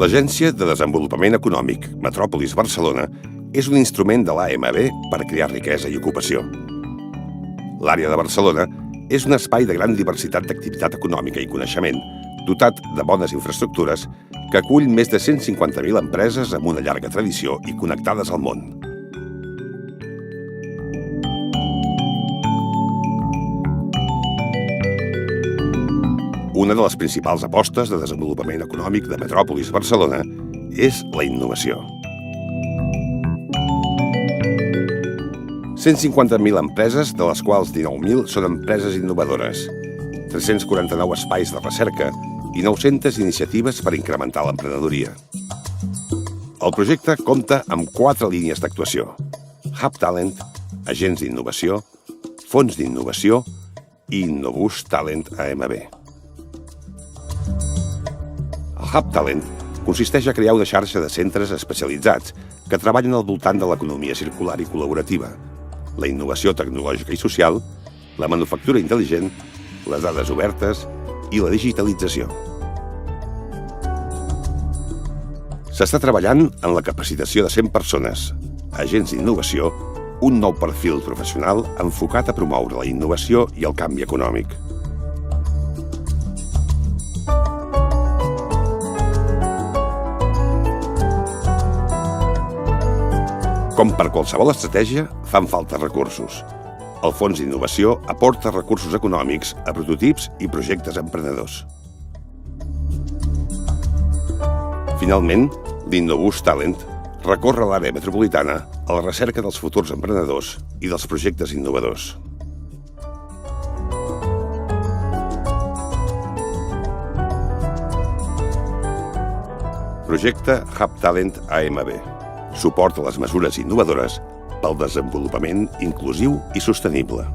L'Agència de Desenvolupament Econòmic Metròpolis Barcelona és un instrument de l'AMB per crear riquesa i ocupació. L'àrea de Barcelona és un espai de gran diversitat d'activitat econòmica i coneixement, dotat de bones infraestructures, que acull més de 150.000 empreses amb una llarga tradició i connectades al món. Una de les principals apostes de desenvolupament econòmic de Metròpolis Barcelona és la innovació. 150.000 empreses, de les quals 19.000 són empreses innovadores, 349 espais de recerca i 900 iniciatives per incrementar l'emprenedoria. El projecte compta amb 4 línies d'actuació: Hub Talent, agents d'innovació, fons d'innovació i Innobus Talent AMB. El Hub Talent consisteix a crear una xarxa de centres especialitzats que treballen al voltant de l'economia circular i col·laborativa, la innovació tecnològica i social, la manufactura intel·ligent, les dades obertes i la digitalització. S'està treballant en la capacitació de 100 persones, agents d'innovació, un nou perfil professional enfocat a promoure la innovació i el canvi econòmic. Com per qualsevol estratègia, fan falta recursos. El Fons d'Innovació aporta recursos econòmics a prototips i projectes emprenedors. Finalment, l'Innobus Talent recorre l'àrea metropolitana a la recerca dels futurs emprenedors i dels projectes innovadors. Projecte Hub Talent AMB. Suport a les mesures innovadores pel desenvolupament inclusiu i sostenible.